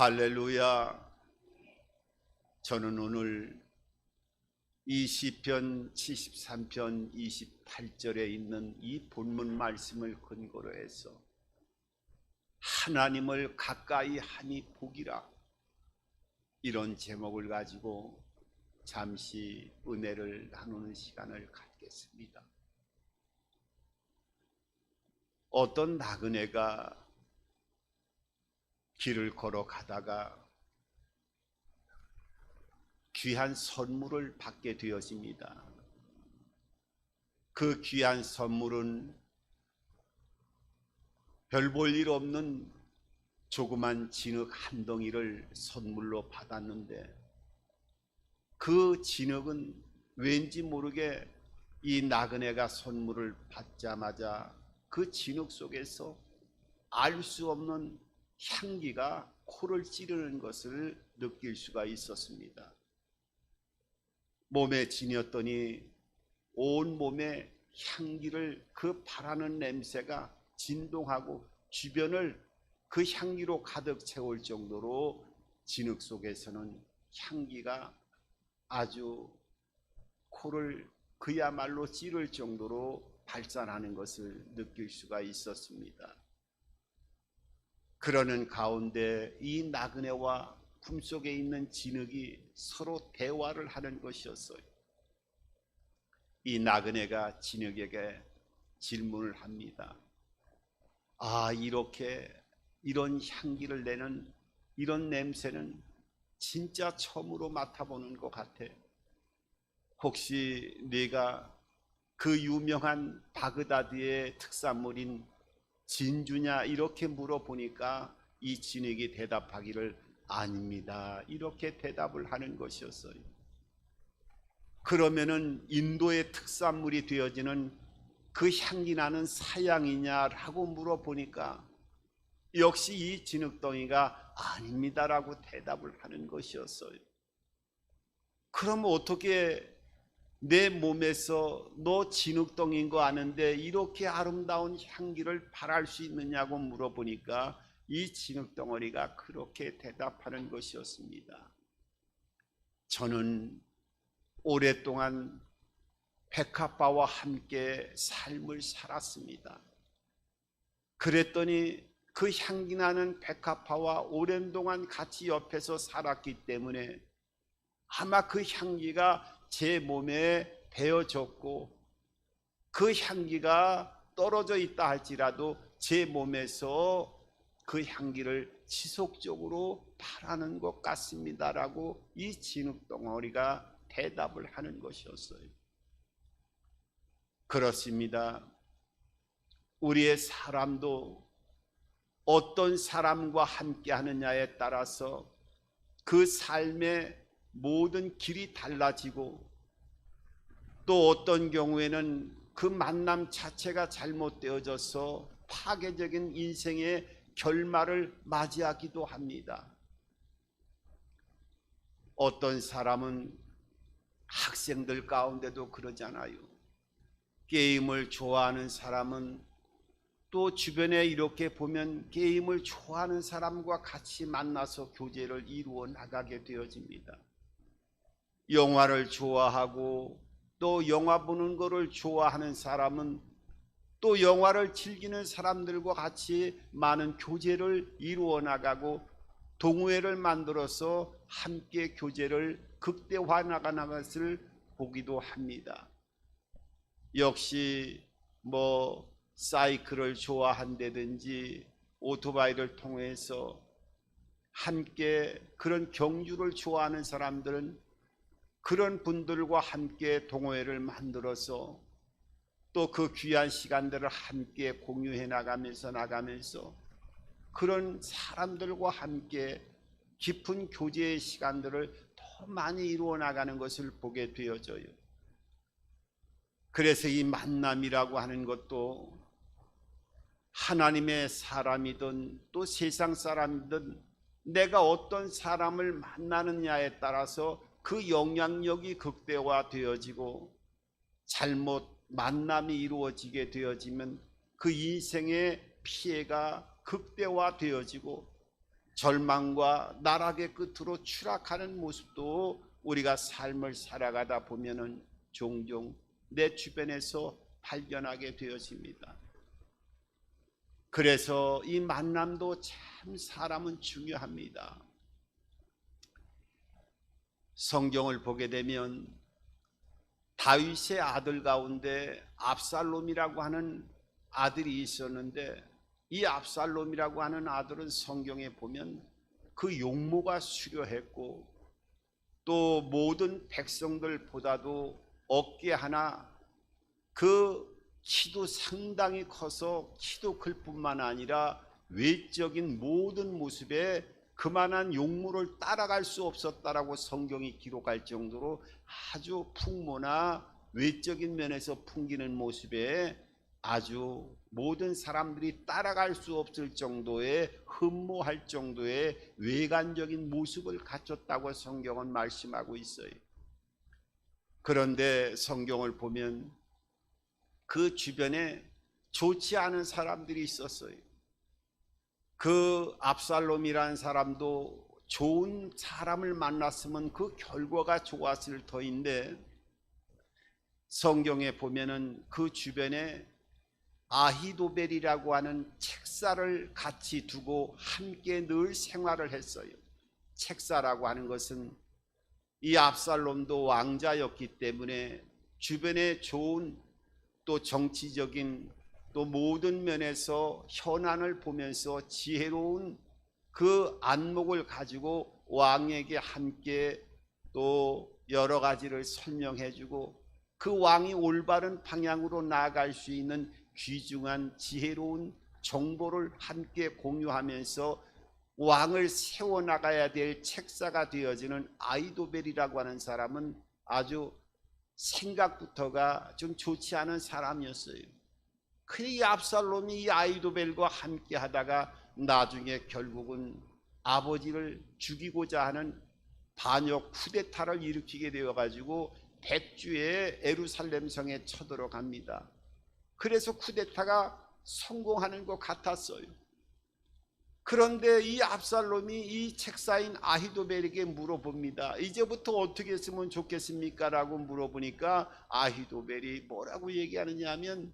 할렐루야. 저는 오늘 이 시편 73편 28절에 있는 이 본문 말씀을 근거로 해서 하나님을 가까이 하니 복이라, 이런 제목을 가지고 잠시 은혜를 나누는 시간을 갖겠습니다. 어떤 나그네가 길을 걸어가다가 귀한 선물을 받게 되어집니다. 그 귀한 선물은 별 볼 일 없는 조그만 진흙 한 덩이를 선물로 받았는데, 그 진흙은 왠지 모르게 이 나그네가 선물을 받자마자 그 진흙 속에서 알 수 없는 향기가 코를 찌르는 것을 느낄 수가 있었습니다. 몸에 지녔더니 온 몸에 향기를, 그 바라는 냄새가 진동하고 주변을 그 향기로 가득 채울 정도로 진흙 속에서는 향기가 아주 코를 그야말로 찌를 정도로 발산하는 것을 느낄 수가 있었습니다. 그러는 가운데 이 나그네와 품속에 있는 진흙이 서로 대화를 하는 것이었어요. 이 나그네가 진흙에게 질문을 합니다. 이렇게 이런 향기를 내는 이런 냄새는 진짜 처음으로 맡아보는 것 같아. 혹시 네가 그 유명한 바그다드의 특산물인 진주냐? 이렇게 물어보니까 이 진흙이 대답하기를 아닙니다, 이렇게 대답을 하는 것이었어요. 그러면은 인도의 특산물이 되어지는 그 향기 나는 사양이냐라고 물어보니까 역시 이 진흙덩이가 아닙니다라고 대답을 하는 것이었어요. 그럼 어떻게 내 몸에서 너 진흙덩이인 거 아는데 이렇게 아름다운 향기를 발할 수 있느냐고 물어보니까 이 진흙덩어리가 그렇게 대답하는 것이었습니다. 저는 오랫동안 백합화와 함께 삶을 살았습니다. 그랬더니 그 향기 나는 백합화와 오랜 동안 같이 옆에서 살았기 때문에 아마 그 향기가 제 몸에 배어졌고, 그 향기가 떨어져 있다 할지라도 제 몸에서 그 향기를 지속적으로 바라는 것 같습니다라고 이 진흙덩어리가 대답을 하는 것이었어요. 그렇습니다. 우리의 사람도 어떤 사람과 함께 하느냐에 따라서 그 삶의 모든 길이 달라지고, 또 어떤 경우에는 그 만남 자체가 잘못되어져서 파괴적인 인생의 결말을 맞이하기도 합니다. 어떤 사람은 학생들 가운데도 그러잖아요. 게임을 좋아하는 사람은 또 주변에 이렇게 보면 게임을 좋아하는 사람과 같이 만나서 교제를 이루어 나가게 되어집니다. 영화를 좋아하고 또 영화 보는 것을 좋아하는 사람은 또 영화를 즐기는 사람들과 같이 많은 교제를 이루어 나가고 동호회를 만들어서 함께 교제를 극대화 나가는 것을 보기도 합니다. 역시 사이클을 좋아한다든지 오토바이를 통해서 함께 그런 경주를 좋아하는 사람들은 그런 분들과 함께 동호회를 만들어서 또 그 귀한 시간들을 함께 공유해 나가면서 그런 사람들과 함께 깊은 교제의 시간들을 더 많이 이루어 나가는 것을 보게 되어져요. 그래서 이 만남이라고 하는 것도 하나님의 사람이든 또 세상 사람이든 내가 어떤 사람을 만나느냐에 따라서 그 영향력이 극대화되어지고, 잘못 만남이 이루어지게 되어지면 그 인생의 피해가 극대화되어지고, 절망과 나락의 끝으로 추락하는 모습도 우리가 삶을 살아가다 보면은 종종 내 주변에서 발견하게 되어집니다. 그래서 이 만남도 참 사람은 중요합니다. 성경을 보게 되면 다윗의 아들 가운데 압살롬이라고 하는 아들이 있었는데, 이 압살롬이라고 하는 아들은 성경에 보면 그 용모가 수려했고 또 모든 백성들보다도 어깨 하나, 그 키도 상당히 커서 키도 클 뿐만 아니라 외적인 모든 모습에 그만한 용모를 따라갈 수 없었다라고 성경이 기록할 정도로 아주 풍모나 외적인 면에서 풍기는 모습에 아주 모든 사람들이 따라갈 수 없을 정도의, 흠모할 정도의 외관적인 모습을 갖췄다고 성경은 말씀하고 있어요. 그런데 성경을 보면 그 주변에 좋지 않은 사람들이 있었어요. 그 압살롬이라는 사람도 좋은 사람을 만났으면 그 결과가 좋았을 터인데, 성경에 보면은 그 주변에 아히도벨이라고 하는 책사를 같이 두고 함께 늘 생활을 했어요. 책사라고 하는 것은 이 압살롬도 왕자였기 때문에 주변에 좋은 또 정치적인 또 모든 면에서 현안을 보면서 지혜로운 그 안목을 가지고 왕에게 함께 또 여러 가지를 설명해 주고 그 왕이 올바른 방향으로 나아갈 수 있는 귀중한 지혜로운 정보를 함께 공유하면서 왕을 세워나가야 될 책사가 되어지는 아히도벨이라고 하는 사람은 아주 생각부터가 좀 좋지 않은 사람이었어요. 이 압살롬이 이 아히도벨과 함께 하다가 나중에 결국은 아버지를 죽이고자 하는 반역 쿠데타를 일으키게 되어 가지고 백주에 예루살렘 성에 쳐들어갑니다. 그래서 쿠데타가 성공하는 것 같았어요. 그런데 이 압살롬이 이 책사인 아히도벨에게 물어봅니다. 이제부터 어떻게 했으면 좋겠습니까? 라고 물어보니까 아히도벨이 뭐라고 얘기하느냐 하면,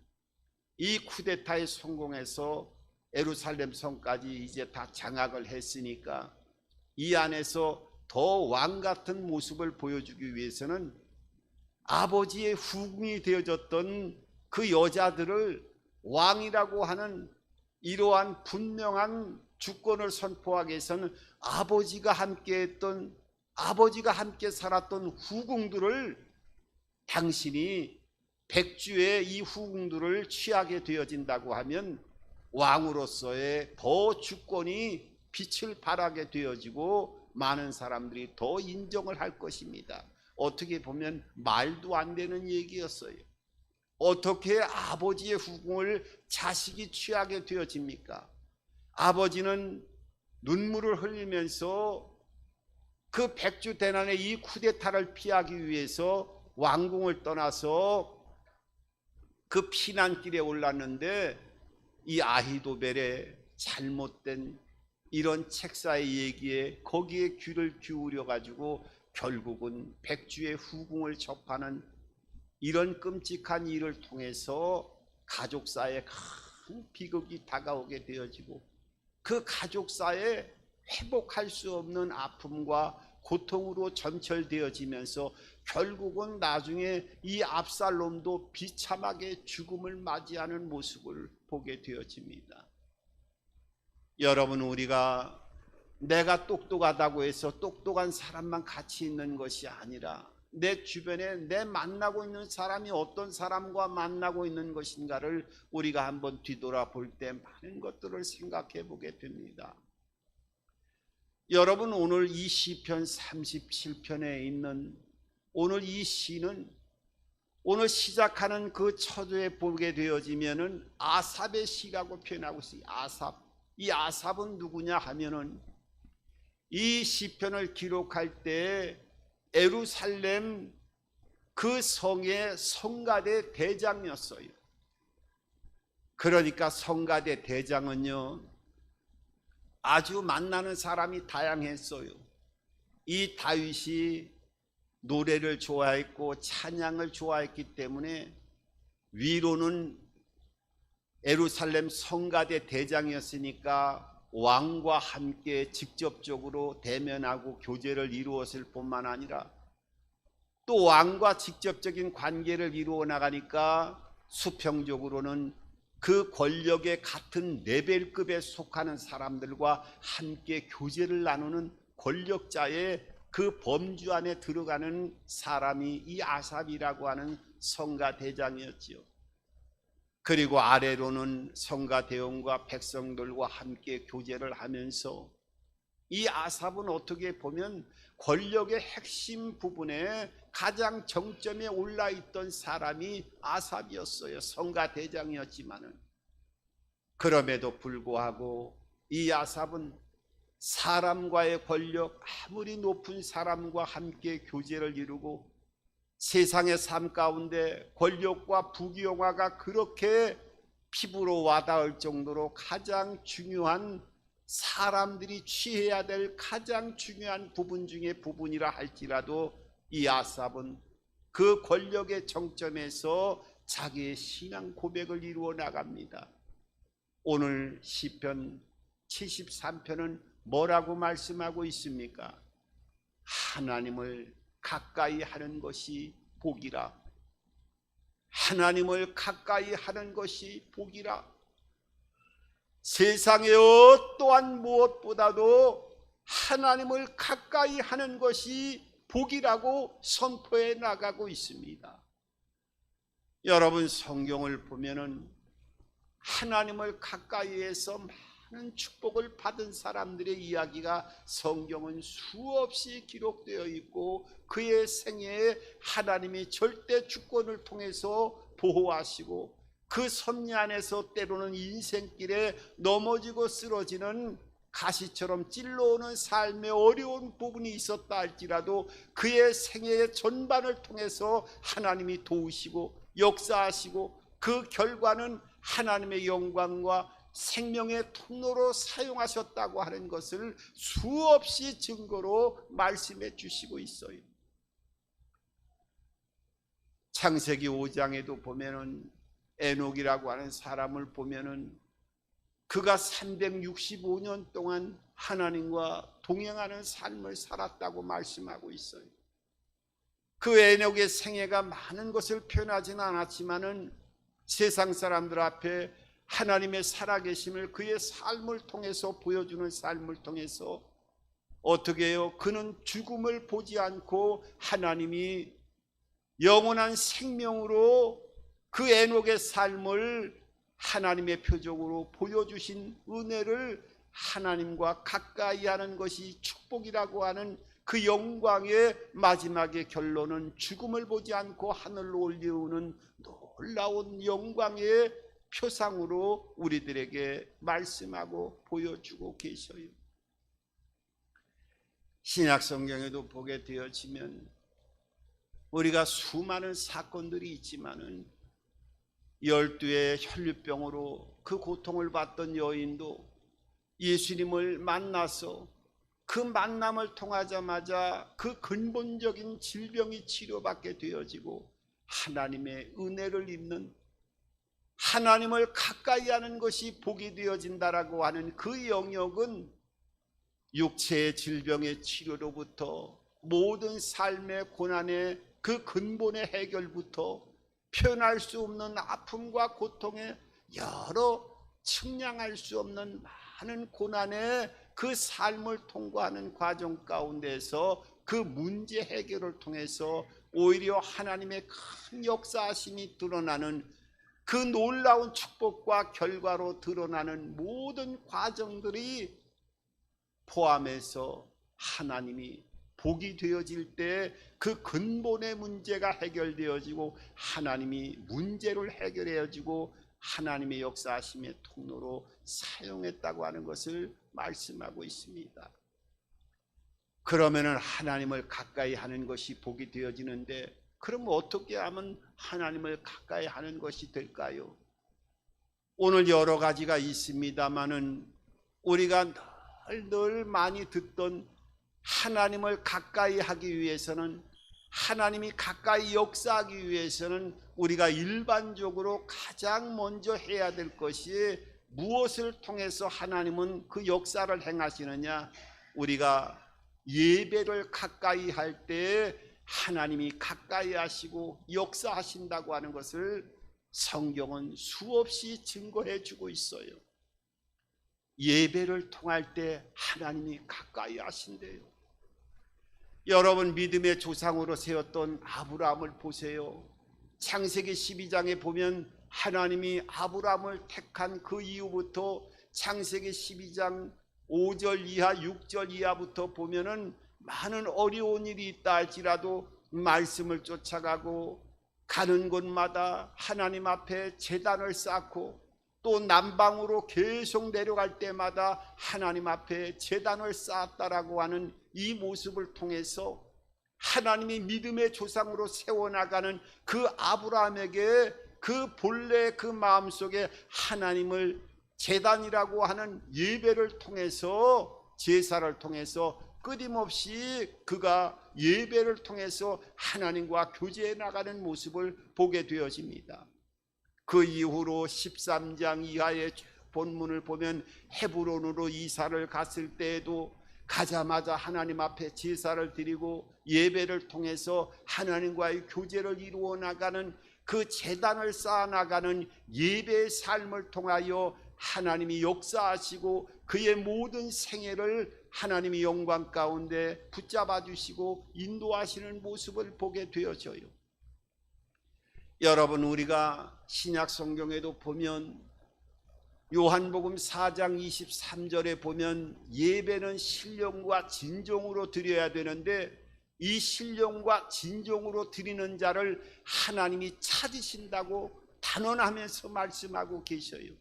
이 쿠데타에 성공해서 예루살렘 성까지 이제 다 장악을 했으니까 이 안에서 더 왕 같은 모습을 보여주기 위해서는 아버지의 후궁이 되어졌던 그 여자들을 왕이라고 하는 이러한 분명한 주권을 선포하기 위해서는 아버지가 함께 살았던 후궁들을, 당신이 백주의 이 후궁들을 취하게 되어진다고 하면 왕으로서의 더 주권이 빛을 발하게 되어지고 많은 사람들이 더 인정을 할 것입니다. 어떻게 보면 말도 안 되는 얘기였어요. 어떻게 아버지의 후궁을 자식이 취하게 되어집니까? 아버지는 눈물을 흘리면서 그 백주 대난의 이 쿠데타를 피하기 위해서 왕궁을 떠나서 그 피난길에 올랐는데, 이 아히도벨의 잘못된 이런 책사의 얘기에 거기에 귀를 기울여 가지고 결국은 백주의 후궁을 접하는 이런 끔찍한 일을 통해서 가족사에 큰 비극이 다가오게 되어지고, 그 가족사에 회복할 수 없는 아픔과 고통으로 점철되어지면서 결국은 나중에 이 압살롬도 비참하게 죽음을 맞이하는 모습을 보게 되어집니다. 여러분, 우리가 내가 똑똑하다고 해서 똑똑한 사람만 같이 있는 것이 아니라 내 주변에 내 만나고 있는 사람이 어떤 사람과 만나고 있는 것인가를 우리가 한번 뒤돌아볼 때 많은 것들을 생각해 보게 됩니다. 여러분, 오늘 이 시편 37편에 있는 오늘 이 시는 오늘 시작하는 그 처조에 보게 되어지면은 아삽의 시라고 표현하고 있어요. 아삽. 이 아삽은 누구냐 하면은 이 시편을 기록할 때 예루살렘 그 성의 성가대 대장이었어요. 그러니까 성가대 대장은요, 아주 만나는 사람이 다양했어요. 이 다윗이 노래를 좋아했고 찬양을 좋아했기 때문에 위로는 예루살렘 성가대 대장이었으니까 왕과 함께 직접적으로 대면하고 교제를 이루었을 뿐만 아니라 또 왕과 직접적인 관계를 이루어 나가니까 수평적으로는 그 권력의 같은 레벨급에 속하는 사람들과 함께 교제를 나누는 권력자의 그 범주 안에 들어가는 사람이 이 아삽이라고 하는 성가 대장이었지요. 그리고 아래로는 성가 대원과 백성들과 함께 교제를 하면서 이 아삽은 어떻게 보면 권력의 핵심 부분에 가장 정점에 올라 있던 사람이 아삽이었어요. 성가 대장이었지만은 그럼에도 불구하고 이 아삽은 사람과의 권력, 아무리 높은 사람과 함께 교제를 이루고 세상의 삶 가운데 권력과 부귀영화가 그렇게 피부로 와닿을 정도로 가장 중요한 사람들이 취해야 될 가장 중요한 부분 중에 부분이라 할지라도 이 아삽은 그 권력의 정점에서 자기의 신앙 고백을 이루어 나갑니다. 오늘 시편 73편은 뭐라고 말씀하고 있습니까? 하나님을 가까이 하는 것이 복이라. 하나님을 가까이 하는 것이 복이라. 세상의 어떠한 무엇보다도 하나님을 가까이 하는 것이 복이라고 선포해 나가고 있습니다. 여러분 성경을 보면은 하나님을 가까이해서 많은 축복을 받은 사람들의 이야기가 성경은 수없이 기록되어 있고 그의 생애에 하나님이 절대 주권을 통해서 보호하시고 그 섭리 안에서 때로는 인생길에 넘어지고 쓰러지는 가시처럼 찔러오는 삶의 어려운 부분이 있었다 할지라도 그의 생애의 전반을 통해서 하나님이 도우시고 역사하시고 그 결과는 하나님의 영광과 생명의 통로로 사용하셨다고 하는 것을 수없이 증거로 말씀해 주시고 있어요. 창세기 5장에도 보면은 에녹이라고 하는 사람을 보면은 그가 365년 동안 하나님과 동행하는 삶을 살았다고 말씀하고 있어요. 그 에녹의 생애가 많은 것을 표현하지는 않았지만은 세상 사람들 앞에 하나님의 살아계심을 그의 삶을 통해서 보여주는 삶을 통해서 어떻게 해요? 그는 죽음을 보지 않고 하나님이 영원한 생명으로 그 에녹의 삶을 하나님의 표적으로 보여주신 은혜를 하나님과 가까이 하는 것이 축복이라고 하는 그 영광의 마지막의 결론은 죽음을 보지 않고 하늘로 올려오는 놀라운 영광의 표상으로 우리들에게 말씀하고 보여주고 계셔요. 신약 성경에도 보게 되어지면 우리가 수많은 사건들이 있지만은 12의 혈류병으로 그 고통을 받던 여인도 예수님을 만나서 그 만남을 통하자마자 그 근본적인 질병이 치료받게 되어지고 하나님의 은혜를 입는, 하나님을 가까이 하는 것이 복이 되어진다라고 하는 그 영역은 육체의 질병의 치료로부터 모든 삶의 고난의 그 근본의 해결부터 표현할 수 없는 아픔과 고통의 여러 측량할 수 없는 많은 고난의 그 삶을 통과하는 과정 가운데서 그 문제 해결을 통해서 오히려 하나님의 큰 역사하심이 드러나는 그 놀라운 축복과 결과로 드러나는 모든 과정들이 포함해서 하나님이 복이 되어질 때 그 근본의 문제가 해결되어지고 하나님이 문제를 해결해지고 하나님의 역사하심의 통로로 사용했다고 하는 것을 말씀하고 있습니다. 그러면은 하나님을 가까이 하는 것이 복이 되어지는데, 그럼 어떻게 하면 하나님을 가까이 하는 것이 될까요? 오늘 여러 가지가 있습니다만은 우리가 늘 많이 듣던 하나님을 가까이 하기 위해서는, 하나님이 가까이 역사하기 위해서는 우리가 일반적으로 가장 먼저 해야 될 것이 무엇을 통해서 하나님은 그 역사를 행하시느냐? 우리가 예배를 가까이 할 때 하나님이 가까이 하시고 역사하신다고 하는 것을 성경은 수없이 증거해 주고 있어요. 예배를 통할 때 하나님이 가까이 하신대요. 여러분, 믿음의 조상으로 세웠던 아브라함을 보세요. 창세기 12장에 보면 하나님이 아브라함을 택한 그 이후부터 창세기 12장 5절 이하 6절 이하부터 보면은 많은 어려운 일이 있다 할지라도 말씀을 쫓아가고 가는 곳마다 하나님 앞에 제단을 쌓고 또 남방으로 계속 내려갈 때마다 하나님 앞에 제단을 쌓았다라고 하는 이 모습을 통해서 하나님이 믿음의 조상으로 세워나가는 그 아브라함에게 그 본래 그 마음속에 하나님을 제단이라고 하는 예배를 통해서, 제사를 통해서 끊임없이 그가 예배를 통해서 하나님과 교제해 나가는 모습을 보게 되어집니다. 그 이후로 13장 이하의 본문을 보면 헤브론으로 이사를 갔을 때에도 가자마자 하나님 앞에 제사를 드리고 예배를 통해서 하나님과의 교제를 이루어 나가는 그 제단을 쌓아 나가는 예배의 삶을 통하여 하나님이 역사하시고 그의 모든 생애를 하나님이 영광 가운데 붙잡아 주시고 인도하시는 모습을 보게 되어져요. 여러분, 우리가 신약 성경에도 보면 요한복음 4장 23절에 보면 예배는 신령과 진정으로 드려야 되는데 이 신령과 진정으로 드리는 자를 하나님이 찾으신다고 단언하면서 말씀하고 계셔요.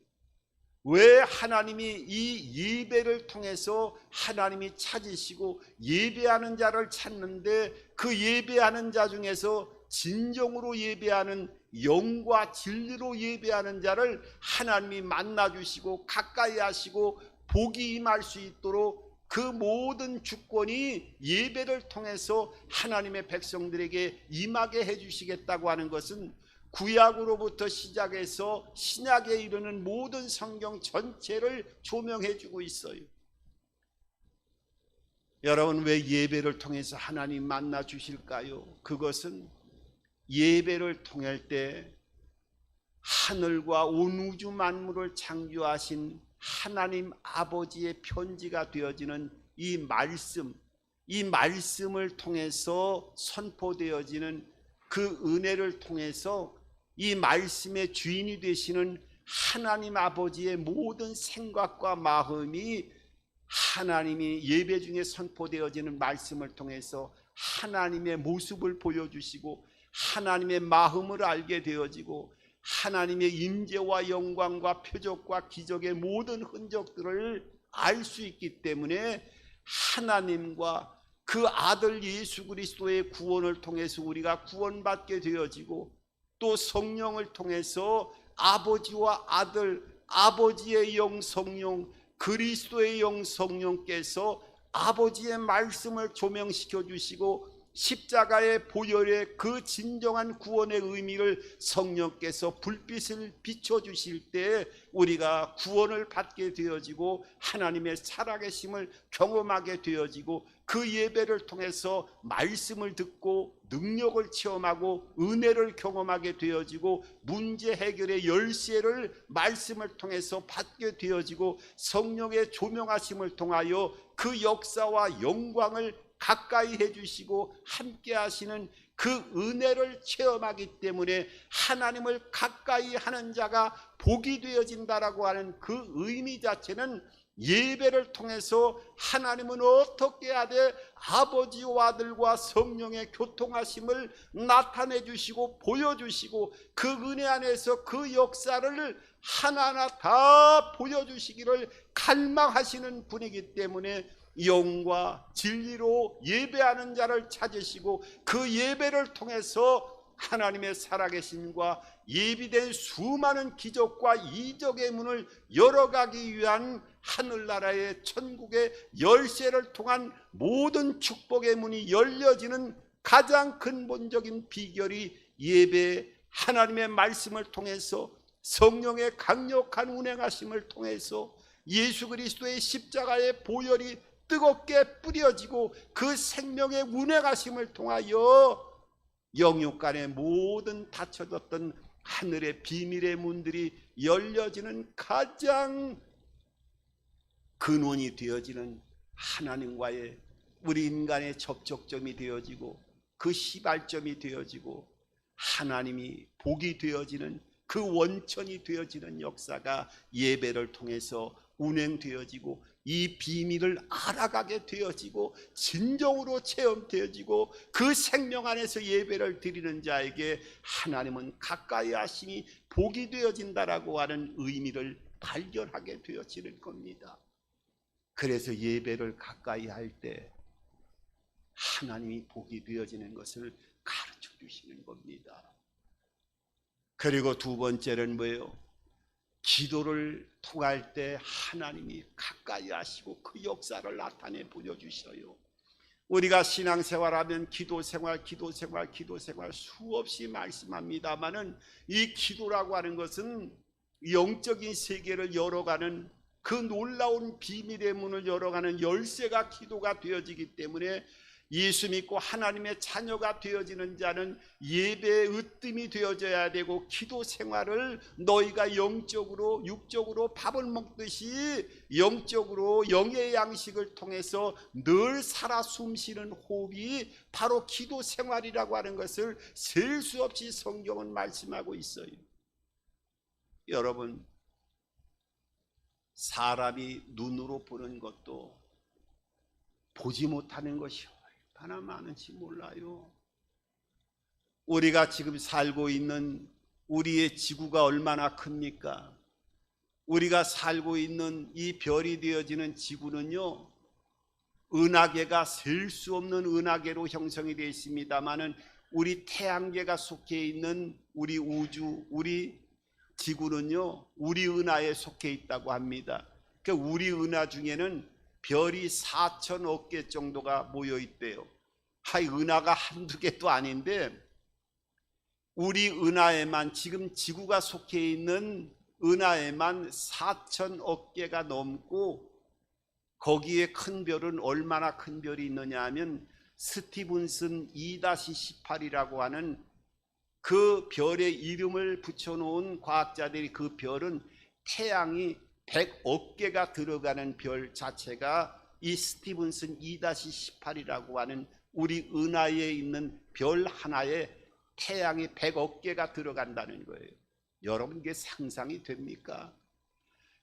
왜 하나님이 이 예배를 통해서 하나님이 찾으시고 예배하는 자를 찾는데 그 예배하는 자 중에서 진정으로 예배하는, 영과 진리로 예배하는 자를 하나님이 만나주시고 가까이 하시고 복이 임할 수 있도록 그 모든 주권이 예배를 통해서 하나님의 백성들에게 임하게 해주시겠다고 하는 것은 구약으로부터 시작해서 신약에 이르는 모든 성경 전체를 조명해 주고 있어요. 여러분, 왜 예배를 통해서 하나님 만나 주실까요? 그것은 예배를 통할 때 하늘과 온 우주 만물을 창조하신 하나님 아버지의 편지가 되어지는 이 말씀을 통해서 선포되어지는 그 은혜를 통해서 이 말씀의 주인이 되시는 하나님 아버지의 모든 생각과 마음이 하나님이 예배 중에 선포되어지는 말씀을 통해서 하나님의 모습을 보여주시고 하나님의 마음을 알게 되어지고 하나님의 임재와 영광과 표적과 기적의 모든 흔적들을 알 수 있기 때문에 하나님과 그 아들 예수 그리스도의 구원을 통해서 우리가 구원받게 되어지고 또 성령을 통해서 아버지와 아들, 아버지의 영 성령, 그리스도의 영 성령께서 아버지의 말씀을 조명시켜 주시고 십자가의 보혈의 그 진정한 구원의 의미를 성령께서 불빛을 비춰주실 때 우리가 구원을 받게 되어지고 하나님의 살아계심을 경험하게 되어지고 그 예배를 통해서 말씀을 듣고 능력을 체험하고 은혜를 경험하게 되어지고 문제 해결의 열쇠를 말씀을 통해서 받게 되어지고 성령의 조명하심을 통하여 그 역사와 영광을 가까이 해주시고 함께 하시는 그 은혜를 체험하기 때문에 하나님을 가까이 하는 자가 복이 되어진다라고 하는 그 의미 자체는 예배를 통해서 하나님은 어떻게 하되 아버지와 아들과 성령의 교통하심을 나타내 주시고 보여주시고 그 은혜 안에서 그 역사를 하나하나 다 보여주시기를 갈망하시는 분이기 때문에 영과 진리로 예배하는 자를 찾으시고 그 예배를 통해서 하나님의 살아계심과 예비된 수많은 기적과 이적의 문을 열어가기 위한 하늘나라의 천국의 열쇠를 통한 모든 축복의 문이 열려지는 가장 근본적인 비결이 예배, 하나님의 말씀을 통해서 성령의 강력한 운행하심을 통해서 예수 그리스도의 십자가의 보혈이 뜨겁게 뿌려지고 그 생명의 운행하심을 통하여 영육 간의 모든 닫혀졌던 하늘의 비밀의 문들이 열려지는 가장 근원이 되어지는 하나님과의 우리 인간의 접촉점이 되어지고 그 시발점이 되어지고 하나님이 복이 되어지는 그 원천이 되어지는 역사가 예배를 통해서 운행되어지고 이 비밀을 알아가게 되어지고 진정으로 체험되어지고 그 생명 안에서 예배를 드리는 자에게 하나님은 가까이 하심이 복이 되어진다라고 하는 의미를 발견하게 되어지는 겁니다. 그래서 예배를 가까이 할 때 하나님이 복이 되어지는 것을 가르쳐 주시는 겁니다. 그리고 두 번째는 뭐예요? 기도를 통할 때 하나님이 가까이 하시고 그 역사를 나타내 보여주셔요. 우리가 신앙생활하면 기도생활 수없이 말씀합니다마는 이 기도라고 하는 것은 영적인 세계를 열어가는 그 놀라운 비밀의 문을 열어가는 열쇠가 기도가 되어지기 때문에 예수 믿고 하나님의 자녀가 되어지는 자는 예배의 으뜸이 되어져야 되고 기도 생활을 너희가 영적으로 육적으로 밥을 먹듯이 영적으로 영의 양식을 통해서 늘 살아 숨쉬는 호흡이 바로 기도 생활이라고 하는 것을 셀 수 없이 성경은 말씀하고 있어요. 여러분, 사람이 눈으로 보는 것도 보지 못하는 것이 얼마나 많은지 몰라요. 우리가 지금 살고 있는 우리의 지구가 얼마나 큽니까? 우리가 살고 있는 이 별이 되어지는 지구는요, 은하계가 셀 수 없는 은하계로 형성이 되어 있습니다마는 우리 태양계가 속해 있는 우리 우주, 우리 지구는요, 우리 은하에 속해 있다고 합니다. 그러니까 우리 은하 중에는 별이 4천억 개 정도가 모여 있대요. 하이 은하가 한두 개도 아닌데 우리 은하에만, 지금 지구가 속해 있는 은하에만 4천억 개가 넘고, 거기에 큰 별은 얼마나 큰 별이 있느냐 하면 스티븐슨 2-18이라고 하는 그 별의 이름을 붙여놓은 과학자들이, 그 별은 태양이 100억 개가 들어가는 별 자체가 이 스티븐슨 2-18이라고 하는 우리 은하에 있는 별 하나에 태양이 100억 개가 들어간다는 거예요. 여러분, 이게 상상이 됩니까?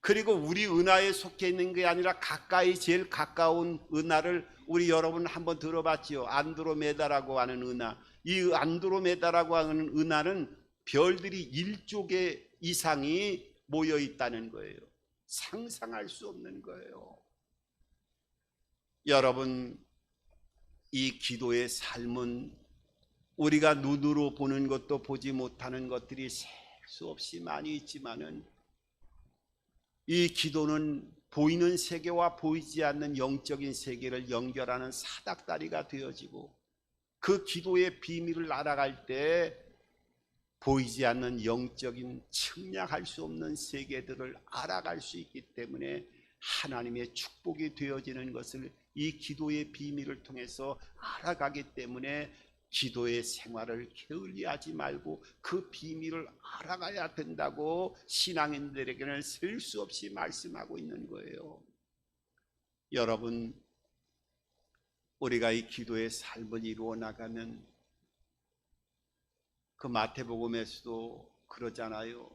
그리고 우리 은하에 속해 있는 게 아니라 가까이, 제일 가까운 은하를 우리 여러분 한번 들어봤지요. 안드로메다라고 하는 은하. 이 안드로메다라고 하는 은하는 별들이 1조 개 이상이 모여 있다는 거예요. 상상할 수 없는 거예요. 여러분, 이 기도의 삶은 우리가 눈으로 보는 것도 보지 못하는 것들이 셀 수 없이 많이 있지만은, 이 기도는 보이는 세계와 보이지 않는 영적인 세계를 연결하는 사닥다리가 되어지고, 그 기도의 비밀을 알아갈 때 보이지 않는 영적인 측량할 수 없는 세계들을 알아갈 수 있기 때문에 하나님의 축복이 되어지는 것을 이 기도의 비밀을 통해서 알아가기 때문에 기도의 생활을 게을리하지 말고 그 비밀을 알아가야 된다고 신앙인들에게는 셀 수 없이 말씀하고 있는 거예요. 여러분, 우리가 이 기도의 삶을 이루어 나가면, 그 마태복음에서도 그러잖아요.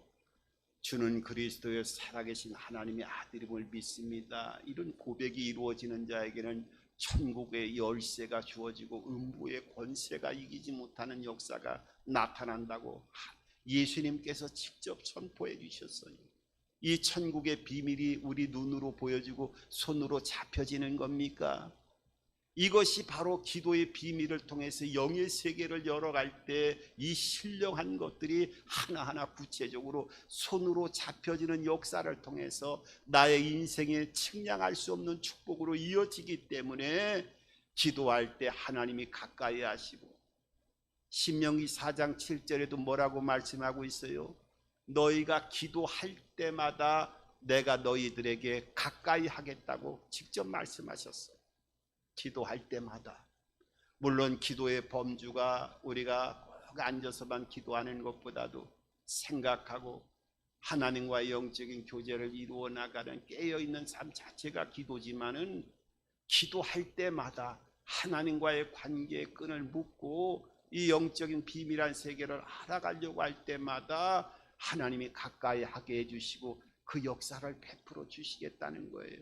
주는 그리스도의 살아계신 하나님의 아들임을 믿습니다. 이런 고백이 이루어지는 자에게는 천국의 열쇠가 주어지고 음부의 권세가 이기지 못하는 역사가 나타난다고 예수님께서 직접 선포해 주셨어요. 이 천국의 비밀이 우리 눈으로 보여지고 손으로 잡혀지는 겁니까? 이것이 바로 기도의 비밀을 통해서 영의 세계를 열어갈 때 이 신령한 것들이 하나하나 구체적으로 손으로 잡혀지는 역사를 통해서 나의 인생에 측량할 수 없는 축복으로 이어지기 때문에 기도할 때 하나님이 가까이 하시고, 신명기 4장 7절에도 뭐라고 말씀하고 있어요? 너희가 기도할 때마다 내가 너희들에게 가까이 하겠다고 직접 말씀하셨어요. 기도할 때마다. 물론 기도의 범주가 우리가 꼭 앉아서만 기도하는 것보다도 생각하고 하나님과의 영적인 교제를 이루어 나가는 깨어있는 삶 자체가 기도지만은, 기도할 때마다 하나님과의 관계의 끈을 묶고 이 영적인 비밀한 세계를 알아가려고 할 때마다 하나님이 가까이 하게 해주시고 그 역사를 베풀어 주시겠다는 거예요.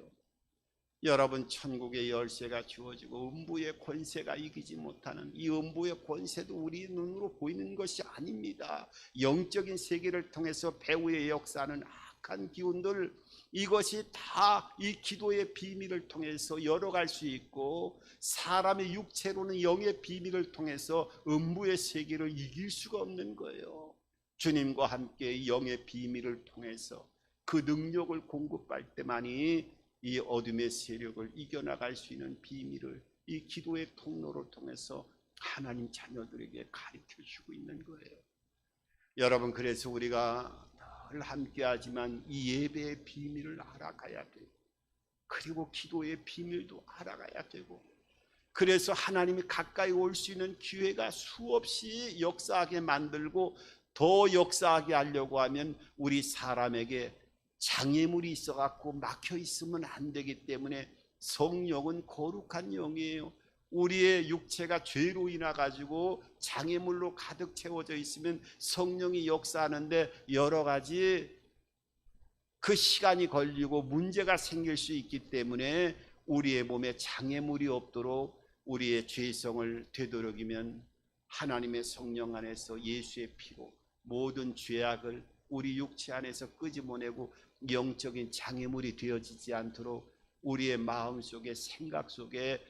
여러분, 천국의 열쇠가 주어지고 음부의 권세가 이기지 못하는 이 음부의 권세도 우리 눈으로 보이는 것이 아닙니다. 영적인 세계를 통해서 배후의 역사는 악한 기운들, 이것이 다 이 기도의 비밀을 통해서 열어갈 수 있고, 사람의 육체로는 영의 비밀을 통해서 음부의 세계를 이길 수가 없는 거예요. 주님과 함께 영의 비밀을 통해서 그 능력을 공급할 때만이 이 어둠의 세력을 이겨나갈 수 있는 비밀을 이 기도의 통로를 통해서 하나님 자녀들에게 가르쳐주고 있는 거예요. 여러분, 그래서 우리가 늘 함께하지만 이 예배의 비밀을 알아가야 돼요. 그리고 기도의 비밀도 알아가야 되고, 그래서 하나님이 가까이 올 수 있는 기회가 수없이 역사하게 만들고, 더 역사하게 하려고 하면 우리 사람에게 장애물이 있어갖고 막혀 있으면 안 되기 때문에, 성령은 거룩한 영이에요. 우리의 육체가 죄로 인해 가지고 장애물로 가득 채워져 있으면 성령이 역사하는데 여러 가지 그 시간이 걸리고 문제가 생길 수 있기 때문에, 우리의 몸에 장애물이 없도록 우리의 죄성을 되도록이면 하나님의 성령 안에서 예수의 피로 모든 죄악을 우리 육체 안에서 끄집어내고 영적인 장애물이 되어지지 않도록 우리의 마음 속에, 생각 속에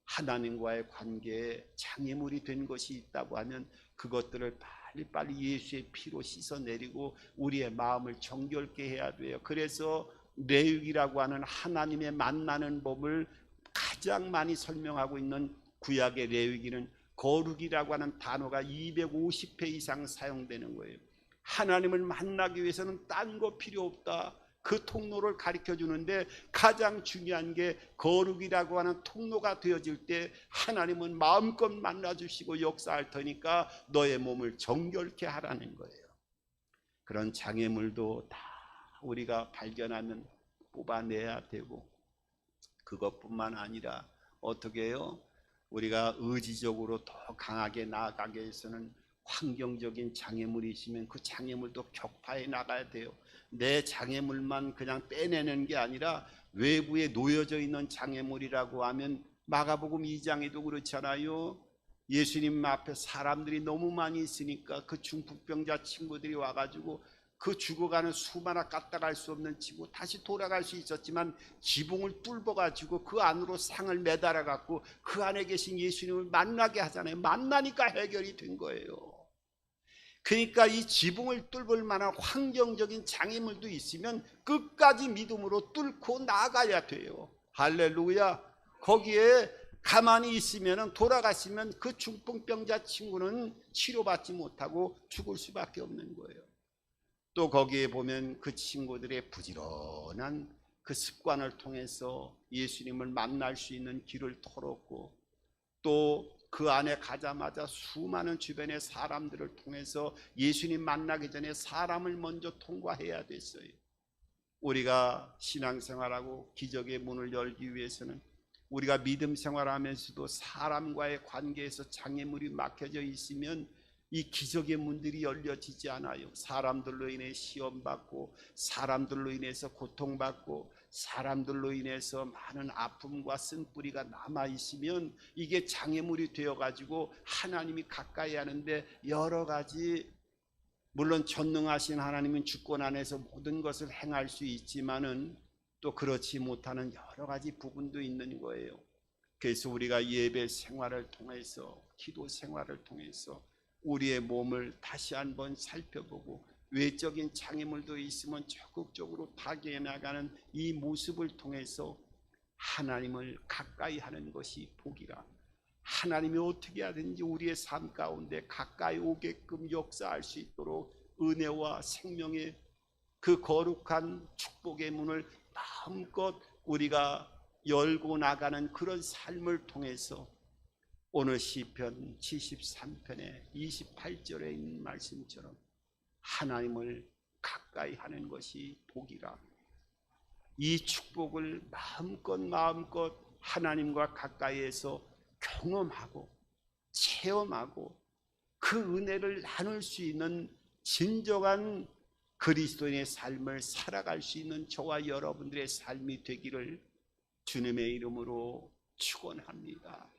하나님과의 관계에 장애물이 된 것이 있다고 하면 그것들을 빨리빨리 예수의 피로 씻어내리고 우리의 마음을 정결케 해야 돼요. 그래서 레위기라고 하는 하나님의 만나는 법을 가장 많이 설명하고 있는 구약의 레위기는 거룩이라고 하는 단어가 250회 이상 사용되는 거예요. 하나님을 만나기 위해서는 딴 거 필요 없다, 그 통로를 가르쳐 주는데 가장 중요한 게 거룩이라고 하는 통로가 되어질 때 하나님은 마음껏 만나주시고 역사할 테니까 너의 몸을 정결케 하라는 거예요. 그런 장애물도 다 우리가 발견하면 뽑아내야 되고, 그것뿐만 아니라 어떻게 해요? 우리가 의지적으로 더 강하게 나아가기 위해서는 환경적인 장애물이 있으면 그 장애물도 격파해 나가야 돼요. 내 장애물만 그냥 빼내는 게 아니라 외부에 놓여져 있는 장애물이라고 하면 마가복음 2장에도 그렇잖아요. 예수님 앞에 사람들이 너무 많이 있으니까 그 중풍병자 친구들이 와가지고 그 죽어가는 수많아 까딱할 수 없는 친구 다시 돌아갈 수 있었지만 지붕을 뚫어가지고 그 안으로 상을 매달아 갖고 그 안에 계신 예수님을 만나게 하잖아요. 만나니까 해결이 된 거예요. 그러니까 이 지붕을 뚫을 만한 환경적인 장애물도 있으면 끝까지 믿음으로 뚫고 나가야 돼요. 할렐루야. 거기에 가만히 있으면, 돌아가시면 그 중풍병자 친구는 치료받지 못하고 죽을 수밖에 없는 거예요. 또 거기에 보면 그 친구들의 부지런한 그 습관을 통해서 예수님을 만날 수 있는 길을 털었고, 또 그 안에 가자마자 수많은 주변의 사람들을 통해서 예수님 만나기 전에 사람을 먼저 통과해야 됐어요. 우리가 신앙생활하고 기적의 문을 열기 위해서는 우리가 믿음 생활하면서도 사람과의 관계에서 장애물이 막혀져 있으면 이 기적의 문들이 열려지지 않아요. 사람들로 인해 시험받고, 사람들로 인해서 고통받고, 사람들로 인해서 많은 아픔과 쓴뿌리가 남아있으면 이게 장애물이 되어가지고 하나님이 가까이 하는데 여러 가지, 물론 전능하신 하나님은 주권 안에서 모든 것을 행할 수 있지만은 또 그렇지 못하는 여러 가지 부분도 있는 거예요. 그래서 우리가 예배 생활을 통해서, 기도 생활을 통해서 우리의 몸을 다시 한번 살펴보고 외적인 장애물도 있으면 적극적으로 타개해 나가는 이 모습을 통해서 하나님을 가까이 하는 것이 복이라. 하나님이 어떻게 하든지 우리의 삶 가운데 가까이 오게끔 역사할 수 있도록 은혜와 생명의 그 거룩한 축복의 문을 마음껏 우리가 열고 나가는 그런 삶을 통해서 오늘 시편 73편의 28절에 있는 말씀처럼 하나님을 가까이 하는 것이 복이라. 이 축복을 마음껏 하나님과 가까이에서 경험하고 체험하고 그 은혜를 나눌 수 있는 진정한 그리스도인의 삶을 살아갈 수 있는 저와 여러분들의 삶이 되기를 주님의 이름으로 축원합니다.